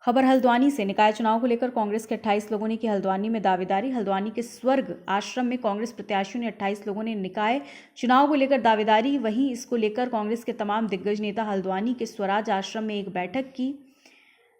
खबर हल्द्वानी से। निकाय चुनाव को लेकर कांग्रेस के 28 लोगों ने की हल्द्वानी में दावेदारी। हल्द्वानी के स्वर्ग आश्रम में कांग्रेस प्रत्याशियों ने 28 लोगों ने निकाय चुनाव को लेकर दावेदारी। वहीं इसको लेकर कांग्रेस के तमाम दिग्गज नेता हल्द्वानी के स्वराज आश्रम में एक बैठक की,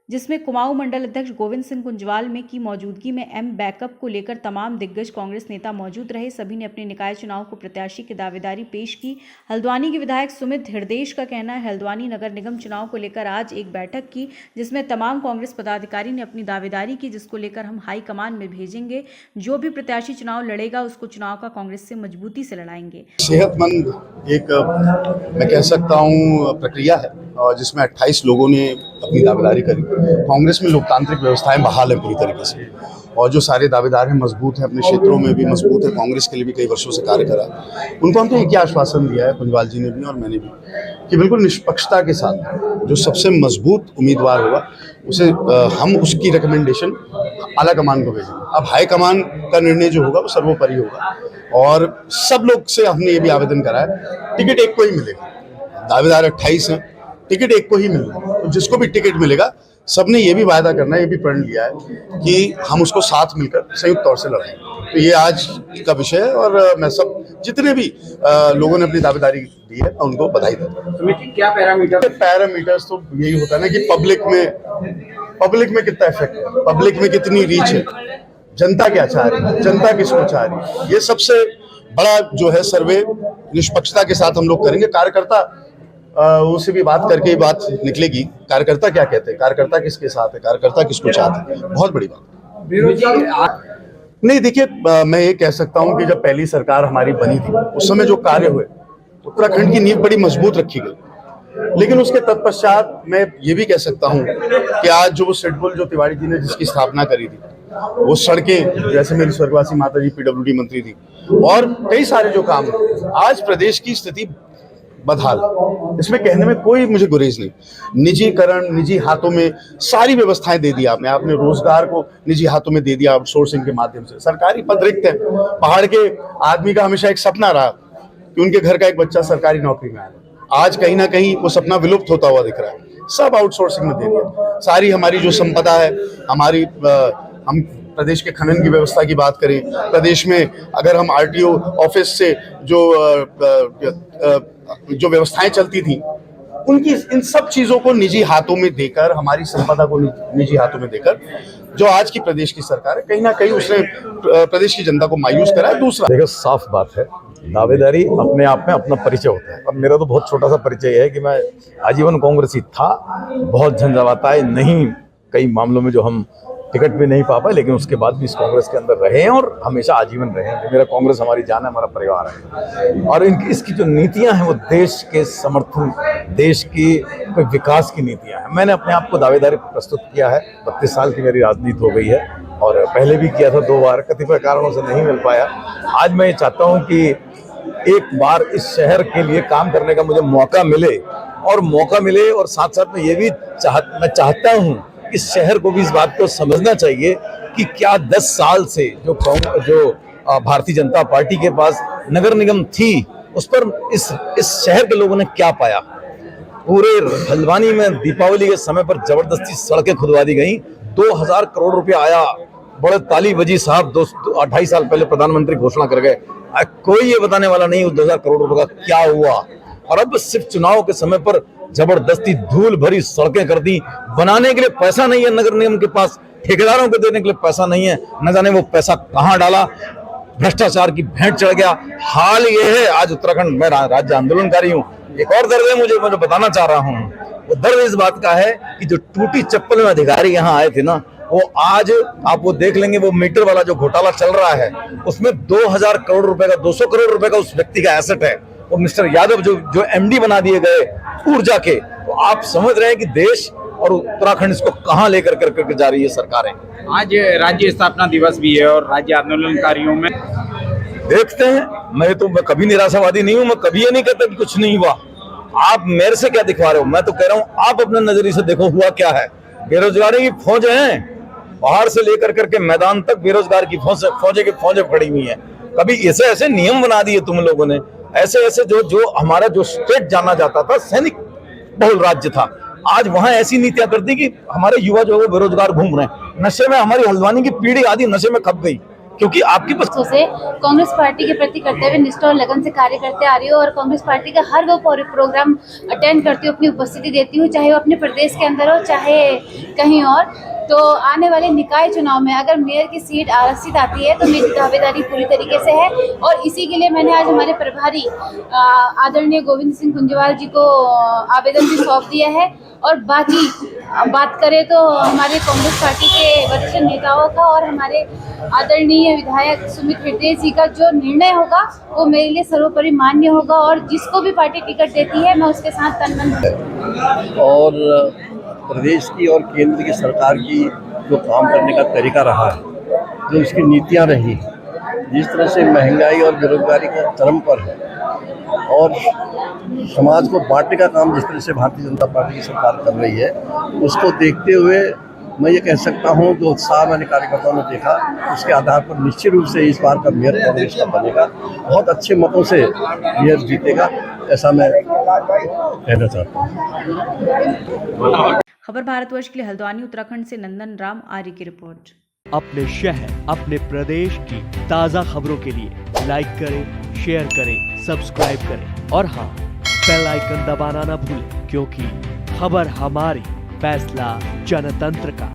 जिसमें कुमाऊं मंडल अध्यक्ष गोविंद सिंह कुंजवाल में की मौजूदगी में एम बैकअप को लेकर तमाम दिग्गज कांग्रेस नेता मौजूद रहे। सभी ने अपने निकाय चुनाव को प्रत्याशी की दावेदारी पेश की। हल्द्वानी के विधायक सुमित हृदयेश का कहना है, हल्द्वानी नगर निगम चुनाव को लेकर आज एक बैठक की, जिसमें तमाम कांग्रेस पदाधिकारी ने अपनी दावेदारी की, जिसको लेकर हम हाईकमान में भेजेंगे। जो भी प्रत्याशी चुनाव लड़ेगा उसको चुनाव का कांग्रेस से मजबूती से लड़ाएंगे। सेहतमंद एक मैं कह सकता हूँ प्रक्रिया है, और जिसमें 28 लोगों ने अपनी दावेदारी करी। कांग्रेस में लोकतांत्रिक व्यवस्थाएं बहाल है पूरी तरीके से, और जो सारे दावेदार हैं मजबूत हैं, अपने क्षेत्रों में भी मजबूत है, कांग्रेस के लिए भी कई वर्षों से कार्य करा। उनको हमने एक ही आश्वासन दिया है, कुंजवाल जी ने भी और मैंने भी, कि बिल्कुल निष्पक्षता के साथ जो सबसे मजबूत उम्मीदवार होगा उसे हम उसकी रिकमेंडेशन आला कमान को भेजेंगे। अब हाई कमान का निर्णय जो होगा वो सर्वोपरि होगा, और सब लोग से हमने ये भी आवेदन करा है, टिकट एक को ही मिलेगा। दावेदार 28 हैं, टिकट एक को ही मिलना है, तो जिसको भी टिकट मिलेगा सबने ये भी वायदा करना है, ये भी प्रण लिया है कि हम उसको साथ मिलकर संयुक्त तौर से लड़ाएंगे। तो ये आज का विषय है, और मैं सब जितने भी लोगों ने अपनी दावेदारी दी है उनको बधाई देता हूँ। क्या पैरामीटर्स तो यही होता है ना कि पब्लिक में कितना इफेक्ट है, पब्लिक में कितनी रीच है, जनता क्या चाह रही है, जनता किसको चाह रही है, ये सबसे बड़ा जो है सर्वे निष्पक्षता के साथ हम लोग करेंगे। कार्यकर्ता उससे भी बात करके ही बात निकलेगी, कार्यकर्ता क्या कहते हैं, कार्यकर्ता किसके साथ है, कार्यकर्ता किसको चाहते हैं, बहुत बड़ी बात नहीं। देखिए, मैं ये कह सकता हूँ कि जब पहली सरकार हमारी बनी थी उस समय जो कार्य हुए, उत्तराखंड की नींव बड़ी मजबूत रखी गई। लेकिन उसके तत्पश्चात मैं ये भी कह सकता हूँ कि आज जो वो सिडबुल जो तिवारी जी ने जिसकी स्थापना करी थी, वो सड़कें, जैसे मेरी स्वर्गवासी माता जी PWD मंत्री थी, और कई सारे जो काम, आज प्रदेश की स्थिति बदहाल, इसमें कहने में कोई मुझे गुरेज नहीं। निजीकरण, निजी हाथों में सारी व्यवस्थाएं दे दी आपने रोजगार को निजी हाथों में दे दिया आउटसोर्सिंग के माध्यम से। सरकारी पद रिक्त है। पहाड़ के आदमी का हमेशा एक सपना रहा कि उनके घर का एक बच्चा सरकारी नौकरी में आए। आज कहीं ना कहीं वो सपना विलुप्त होता हुआ दिख रहा है, सब आउटसोर्सिंग में दे दिया। सारी हमारी जो संपदा है, हमारी हम प्रदेश के खनन की व्यवस्था की बात करें, प्रदेश में अगर हम RTO ऑफिस से जो व्यवस्थाएं चलती थी, उनकी इन सब चीजों को निजी हाथों में देकर, हमारी संपदा को निजी हाथों में देकर जो आज की प्रदेश की सरकार है, कहीं ना कहीं उसने प्रदेश की जनता को मायूस करा है। दूसरा, देखो, साफ बात है, दावेदारी अपने आप में अपना परिचय होता है। अब मेरा तो बहुत छोटा सा परिचय है कि मैं आजीवन कांग्रेसी था, बहुत झंझावाताएं नहीं, कई मामलों में जो हम टिकट भी नहीं पा पाए, लेकिन उसके बाद भी इस कांग्रेस के अंदर रहे हैं और हमेशा आजीवन रहे हैं। मेरा कांग्रेस हमारी जान है, हमारा परिवार है, और इसकी जो नीतियां हैं वो देश के समर्थन, देश की विकास की नीतियां हैं। मैंने अपने आप को दावेदारी प्रस्तुत किया है। 32 साल की मेरी राजनीति हो गई है, और पहले भी किया था 2 बार, कतिपय कारणों से नहीं मिल पाया। आज मैं ये चाहता हूँ कि एक बार इस शहर के लिए काम करने का मुझे मौका मिले, और साथ साथ में ये भी मैं चाहता हूँ इस शहर को भी इस बात को समझना चाहिए कि क्या 10 साल से जो भारतीय जनता पार्टी के पास नगर निगम थी, उस पर इस शहर के लोगों ने क्या पाया। पूरे हल्द्वानी में दीपावली के समय पर जबरदस्ती सड़कें खुदवा दी गई, 2000 करोड़ रुपया आया, बड़े ताली बजी साहब, 28 साल पहले प्रधानमंत्री घोषणा कर गए। कोई ये बताने वाला नहीं उस 2000 करोड़ रुपए का क्या हुआ। और अब सिर्फ चुनाव के समय पर जबरदस्ती धूल भरी सड़कें कर दी। बनाने के लिए पैसा नहीं है नगर निगम के पास, ठेकेदारों को देने के लिए पैसा नहीं है, न जाने वो पैसा कहां डाला। भ्रष्टाचार की भेंट चढ़ गया। हाल ये है, आज उत्तराखंड में राज्य आंदोलनकारी हूँ, एक और दर्द है मुझे बताना चाह रहा हूँ। वो दर्द इस बात का है कि जो टूटी चप्पल में अधिकारी यहाँ आए थे ना, वो आज आप वो देख लेंगे, वो मीटर वाला जो घोटाला चल रहा है, उसमें 2000 करोड़ रुपए का, 200 करोड़ रुपए का उस व्यक्ति का एसेट है। वो मिस्टर यादव जो MD बना दिए गए ऊर्जा के। तो आप समझ रहे हैं कि देश और उत्तराखंड इसको कहां लेकर करके जा रही है सरकारें। आज राज्य स्थापना दिवस भी है, और राज्य आंदोलनकारियों में देखते हैं। मैं कभी निराशावादी नहीं हूं, मैं कभी ये नहीं कहता कि कुछ नहीं हुआ। आप मेरे से क्या दिखवा रहे हो? मैं तो कह रहा हूं आप अपने नजरिए से देखो हुआ क्या है। बेरोजगारी की फौज है, पहाड़ से लेकर करके मैदान तक बेरोजगार की फौजें पड़ी हुई है। कभी ऐसे नियम बना दिए तुम लोगों ने, ऐसे जो हमारा जो स्टेट जाना जाता था सैनिक बहुल राज्य था, आज वहां ऐसी नीतियां कर दी कि हमारे युवा जो है वो बेरोजगार घूम रहे हैं, नशे में हमारी हल्द्वानी की पीढ़ी आदि नशे में खप गई, क्योंकि आपकी वर्षों से कांग्रेस पार्टी के प्रति करते हुए निष्ठा और लगन से कार्य करते आ रही हूँ और कांग्रेस पार्टी का हर वो प्रोग्राम अटेंड करती हूँ, अपनी उपस्थिति देती हूँ, चाहे वो अपने प्रदेश के अंदर हो चाहे कहीं और। तो आने वाले निकाय चुनाव में अगर मेयर की सीट आरक्षित आती है तो मेरी दावेदारी पूरी तरीके से है और इसी के लिए मैंने आज हमारे प्रभारी आदरणीय गोविंद सिंह कुंजवाल जी को आवेदन भी सौंप दिया है। और बाकी बात करें तो हमारे कांग्रेस पार्टी के वरिष्ठ नेताओं का और हमारे आदरणीय विधायक सुमित हृदय जी का जो निर्णय होगा वो मेरे लिए सर्वोपरि मान्य होगा और जिसको भी पार्टी टिकट देती है मैं उसके साथ तन मन। और प्रदेश की और केंद्र की सरकार की जो काम करने का तरीका रहा है, जो उसकी नीतियां रही, जिस तरह से महंगाई और बेरोजगारी का चरम पर है और समाज को बांटने का काम जिस तरह से भारतीय जनता पार्टी की सरकार कर रही है, उसको देखते हुए मैं ये कह सकता हूँ जो उत्साह मैंने कार्यकर्ताओं ने देखा उसके आधार पर निश्चित रूप से इस बार का मेयर कांग्रेस का बनेगा, बहुत अच्छे मतों से मेयर जीतेगा, ऐसा मैं कहना चाहता हूँ। खबर भारतवर्ष के लिए हल्द्वानी उत्तराखंड से नंदन राम आर्य की रिपोर्ट। अपने शहर अपने प्रदेश की ताज़ा खबरों के लिए लाइक करें, शेयर करें, सब्सक्राइब करें और हाँ, बेल आइकन दबाना ना भूलें, क्योंकि खबर हमारी, फैसला जनतंत्र का।